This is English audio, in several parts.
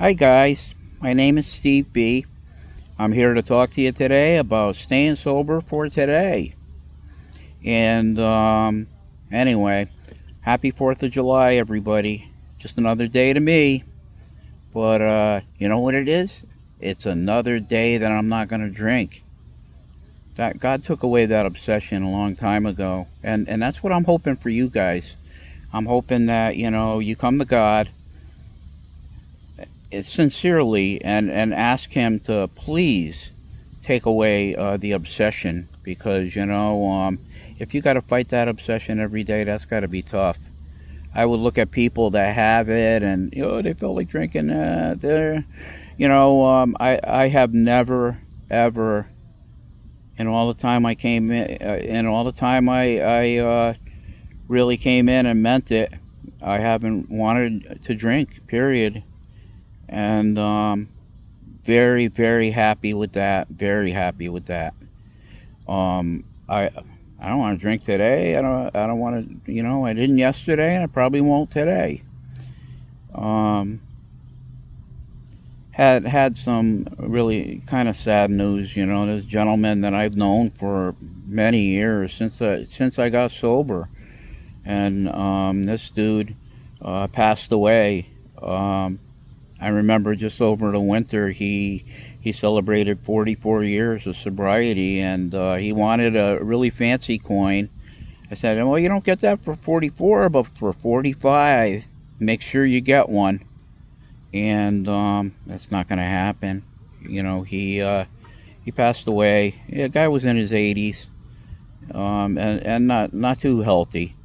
Hi guys, my name is Steve B. I'm here to talk to you today about staying sober for today. And anyway, happy 4th of July, everybody. Just another day to me. But you know what it is? It's another day that I'm not going to drink. That God took away that obsession a long time ago. And that's what I'm hoping for you guys. I'm hoping that, you come to God sincerely and ask him to please take away the obsession because if you got to fight that obsession every day, that's got to be tough. I would look at people that have it and they feel like drinking. They're I have never ever in all the time I came in all the time I really came in and meant it. I haven't wanted to drink, period. And very very happy with that, very happy with that. I don't want to drink today. I don't want to, I didn't yesterday and I probably won't today. um had some really kind of sad news. This gentleman that I've known for many years since I got sober, and this dude passed away. I remember just over the winter he celebrated 44 years of sobriety, and he wanted a really fancy coin. I said, well, you don't get that for 44, but for 45, make sure you get one. And that's not going to happen. He passed away. Yeah, the guy was in his 80s, and not too healthy.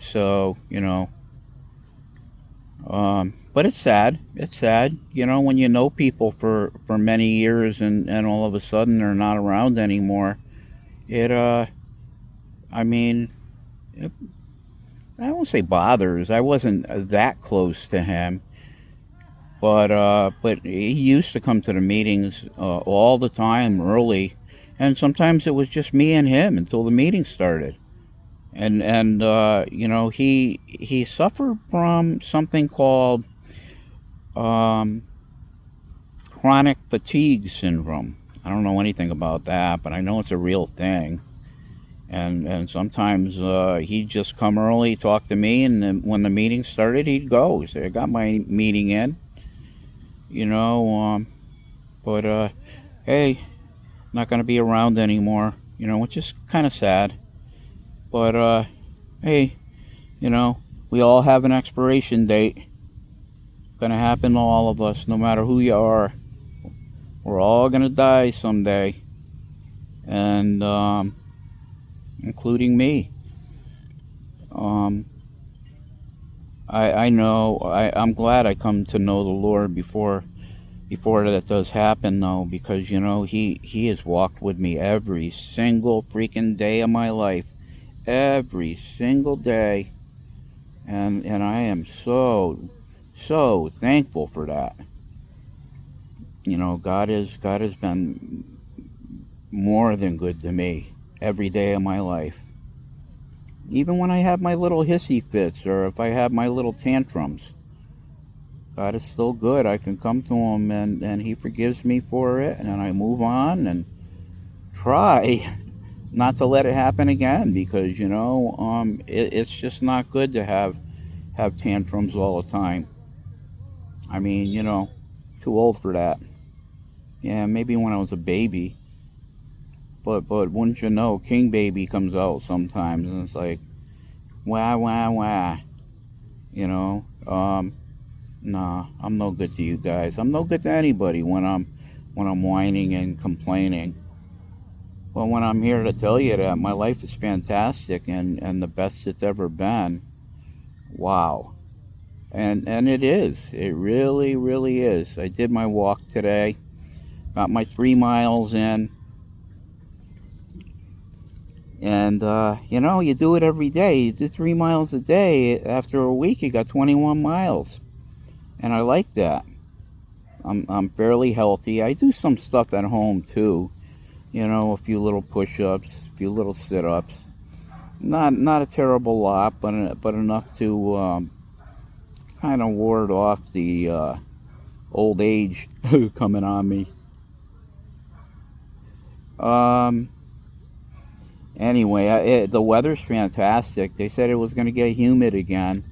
So but it's sad. It's sad, when you know people for many years and all of a sudden they're not around anymore. It I mean, it, I won't say bothers. I wasn't that close to him, but he used to come to the meetings all the time early, and sometimes it was just me and him until the meeting started. And he suffered from something called um, chronic fatigue syndrome. I don't know anything about that, but I know it's a real thing. And sometimes he'd just come early, talk to me, and then when the meeting started, he'd go. He'd say, "I got my meeting in," you know. But hey, not going to be around anymore. Which is kind of sad. But hey, we all have an expiration date. Going to happen to all of us, no matter who you are. We're all going to die someday, and including me. Um, I know. I'm glad I come to know the Lord before that does happen, though, because He has walked with me every single freaking day of my life, every single day, and I am so thankful for that. God has been more than good to me every day of my life. Even when I have my little hissy fits or if I have my little tantrums, God is still good. I can come to Him and He forgives me for it, and then I move on and try not to let it happen again because it's just not good to have tantrums all the time. I mean, too old for that. Yeah, maybe when I was a baby, but wouldn't you know, King Baby comes out sometimes, and it's like wah wah wah. You know, nah, I'm no good to you guys. I'm no good to anybody when I'm whining and complaining. Well, when I'm here to tell you that my life is fantastic and the best it's ever been, wow. And it is. It really, really is. I did my walk today, got my 3 miles in, and you do it every day. You do 3 miles a day. After a week, you got 21 miles, and I like that. I'm fairly healthy. I do some stuff at home too. A few little push-ups, a few little sit-ups. Not a terrible lot, but enough to kind of ward off old age coming on me. Um, anyway, the weather's fantastic. They said it was going to get humid again.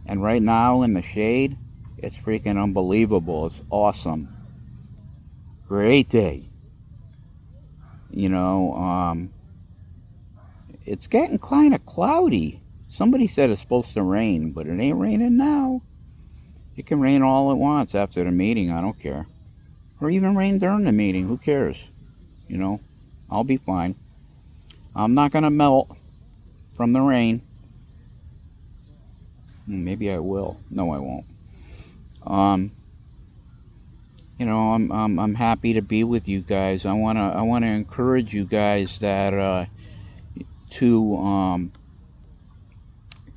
And right now in the shade, it's freaking unbelievable. It's awesome. Great day. You know, it's getting kind of cloudy. Somebody said it's supposed to rain, but it ain't raining now. It can rain all at once after the meeting. I don't care. Or even rain during the meeting. Who cares? You know, I'll be fine. I'm not going to melt from the rain. Maybe I will. No, I won't. Um, I'm happy to be with you guys. I wanna encourage you guys that to um,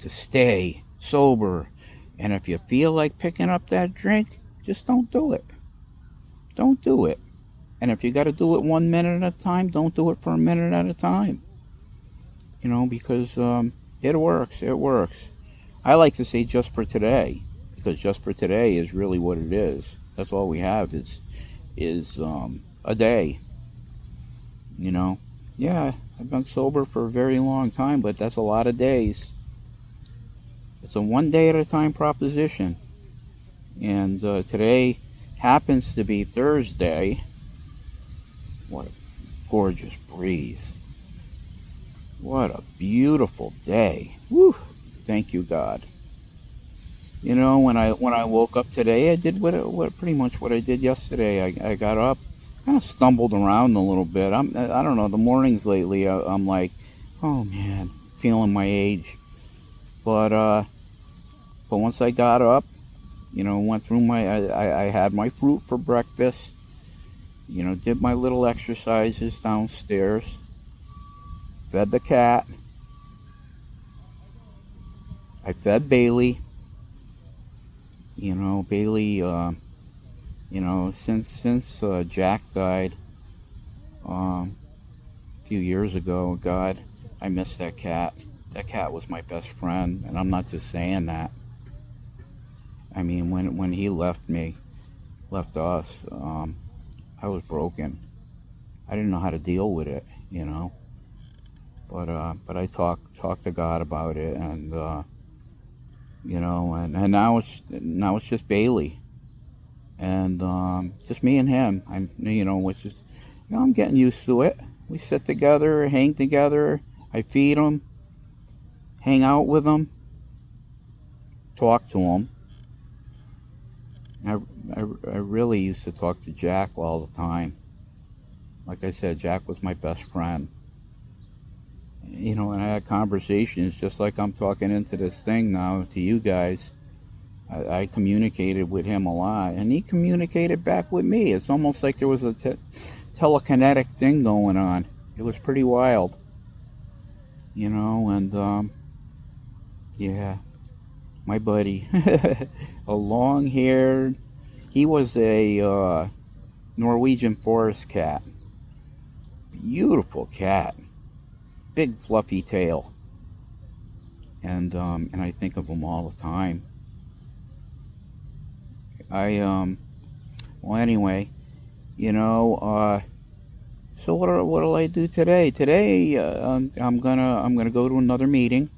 to stay sober, and if you feel like picking up that drink, just don't do it. Don't do it. And if you got to do it 1 minute at a time, don't do it for a minute at a time. Because it works. It works. I like to say just for today, because just for today is really what it is. That's all we have is a day. You know. Yeah, I've been sober for a very long time, but that's a lot of days. It's a one day at a time proposition, and today happens to be Thursday. What a gorgeous breeze! What a beautiful day! Woo! Thank you, God. When I woke up today, I did what pretty much what I did yesterday. I got up, kind of stumbled around a little bit. I don't know, the mornings lately, I'm like, oh man, feeling my age. But once I got up, went through I had my fruit for breakfast. Did my little exercises downstairs. Fed the cat. I fed Bailey. Bailey. Since Jack died a few years ago, God, I miss that cat. That cat was my best friend, and I'm not just saying that. I mean, when he left us, I was broken. I didn't know how to deal with it. But I talked to God about it, and and now it's just Bailey, and just me and him. Which is, I'm getting used to it. We sit together, hang together. I feed him, hang out with him, talk to him. I, I really used to talk to Jack all the time. Like I said, Jack was my best friend. And I had conversations just like I'm talking into this thing now to you guys. I communicated with him a lot, and he communicated back with me. It's almost like there was a telekinetic thing going on. It was pretty wild, and yeah, my buddy, a long-haired. He was a Norwegian forest cat. Beautiful cat, big fluffy tail, and I think of him all the time. Well, anyway, you know. So what'll I do today? Today I'm gonna go to another meeting.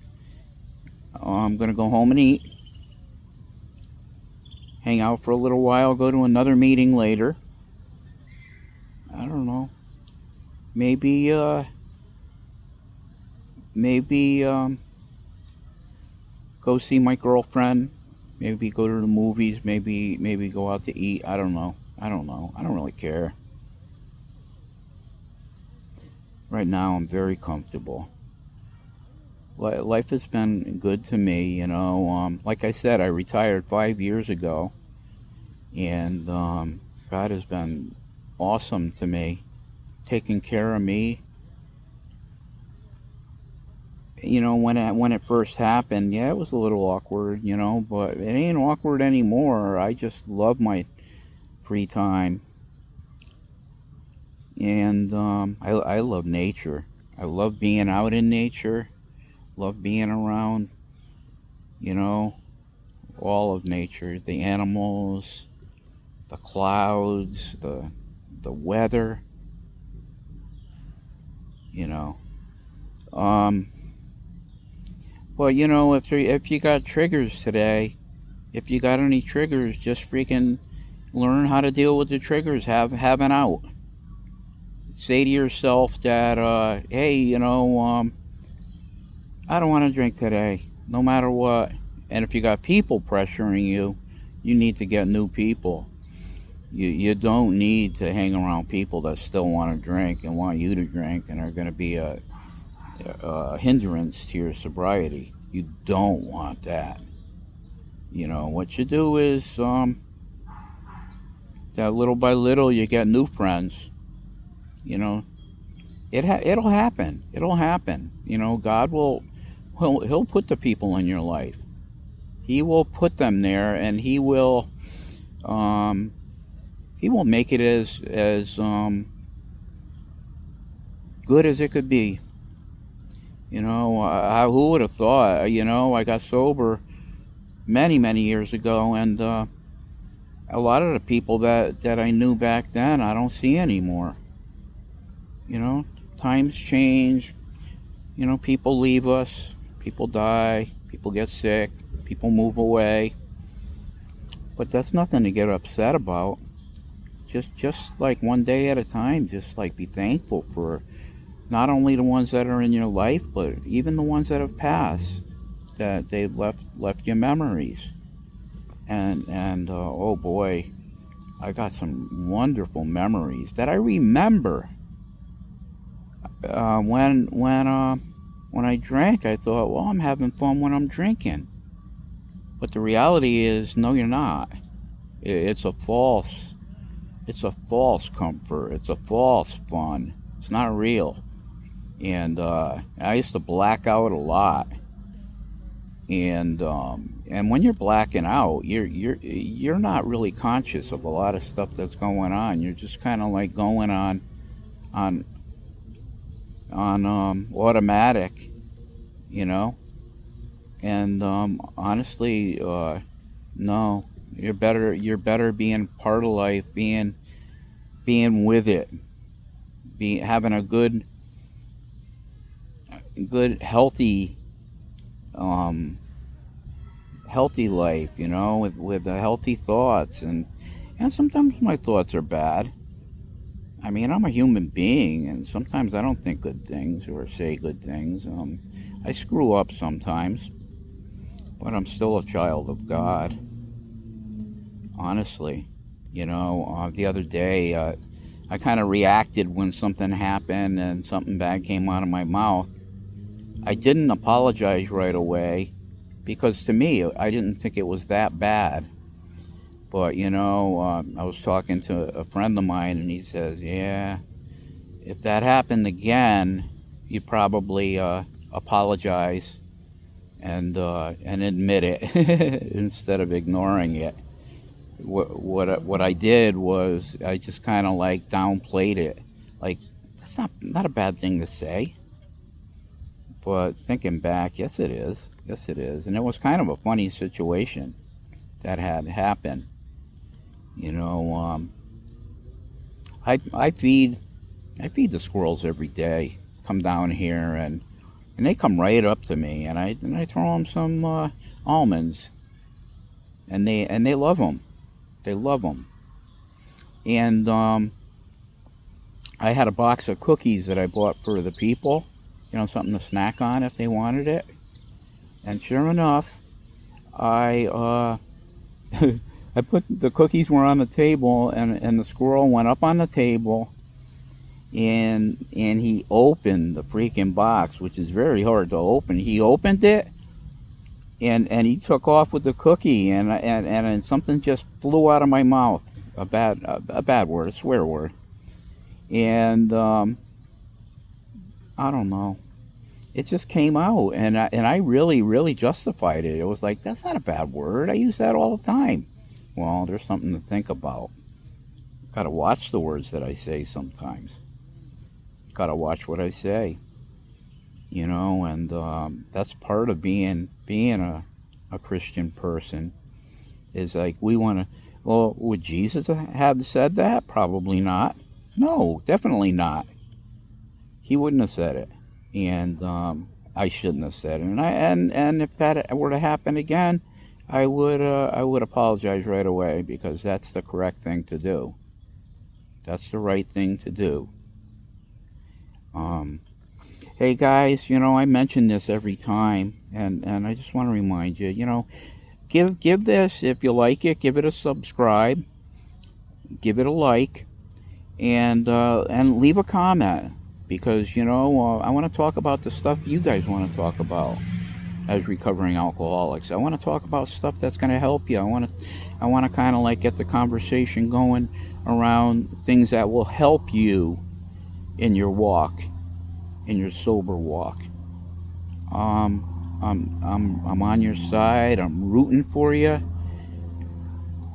I'm gonna go home and eat, hang out for a little while, go to another meeting later. I don't know. Maybe maybe go see my girlfriend. Maybe go to the movies. Maybe go out to eat. I don't know. I don't know. I don't really care. Right now I'm very comfortable. Life has been good to me. Like I said, I retired 5 years ago, and God has been awesome to me, taking care of me. When it first happened, yeah, it was a little awkward, but it ain't awkward anymore. I just love my free time, and I love nature. I love being out in nature. Love being around, you know, all of nature, the animals, the clouds, the weather, you know. Um, well, if you got triggers today, if you got any triggers, just freaking learn how to deal with the triggers. Have an out. Say to yourself that, hey, I don't want to drink today, no matter what. And if you got people pressuring you, you need to get new people. You don't need to hang around people that still want to drink and want you to drink and are going to be a hindrance to your sobriety. You don't want that. What you do is that little by little you get new friends. You know, it'll happen. It'll happen. God he'll put the people in your life. He will put them there, and um, he will make it as good as it could be. Who would have thought? I got sober many many years ago, and a lot of the people that I knew back then I don't see anymore. You know, times change. People leave us, people die, people get sick, people move away. But that's nothing to get upset about. Just like one day at a time, just like be thankful for not only the ones that are in your life, but even the ones that have passed, that they left you memories. And oh boy, I got some wonderful memories that I remember. When I drank, I thought, well, I'm having fun when I'm drinking. But the reality is, no, you're not. It's it's a false comfort. It's a false fun. It's not real. And I used to black out a lot. And when you're blacking out, you're not really conscious of a lot of stuff that's going on. You're just kind of like going on automatic, you know. And honestly, no, you're better being part of life, being with it, having a good um, healthy life, with healthy thoughts. And sometimes my thoughts are bad. I mean, I'm a human being, and sometimes I don't think good things or say good things. I screw up sometimes, but I'm still a child of God, honestly. The other day, I kind of reacted when something happened and something bad came out of my mouth. I didn't apologize right away because to me, I didn't think it was that bad. But, I was talking to a friend of mine, and he says, yeah, if that happened again, you'd probably apologize and admit it instead of ignoring it. What I did was I just kind of like downplayed it. Like, that's not a bad thing to say. But thinking back, yes it is. Yes it is. And it was kind of a funny situation that had happened. You know, I feed the squirrels every day. Come down here and they come right up to me, and I throw them some almonds, and they love them. They love them. And I had a box of cookies that I bought for the people, something to snack on if they wanted it. And sure enough, I I put the cookies were on the table, and the squirrel went up on the table, and he opened the freaking box, which is very hard to open. He opened it, and he took off with the cookie, and something just flew out of my mouth, a bad word, a swear word. And I don't know, it just came out, and I really really justified it. It was like, that's not a bad word, I use that all the time. Well, there's something to think about. Gotta watch the words that I say sometimes. Gotta watch what I say, and that's part of being a Christian person. Is like, we want to Well, would Jesus have said that? Probably not. No, definitely not. He wouldn't have said it, and I shouldn't have said it. And if that were to happen again, I would apologize right away because that's the correct thing to do. That's the right thing to do. Um, hey guys, I mention this every time, and I just want to remind you, give this, if you like it, give it a subscribe, give it a like, and leave a comment because I want to talk about the stuff you guys want to talk about as recovering alcoholics. I want to talk about stuff that's going to help you. I want to kind of like get the conversation going around things that will help you in your walk, in your sober walk. I'm on your side. I'm rooting for you.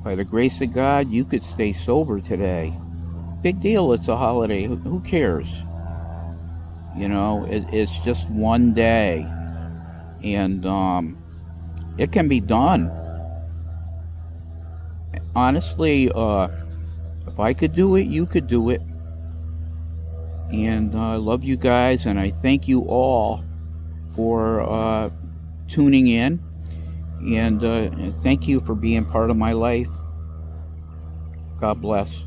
By the grace of God, you could stay sober today. Big deal. It's a holiday. Who cares? It's just one day, and it can be done. Honestly, if I could do it, you could do it. And I love you guys, and I thank you all for tuning in, and thank you for being part of my life. God bless.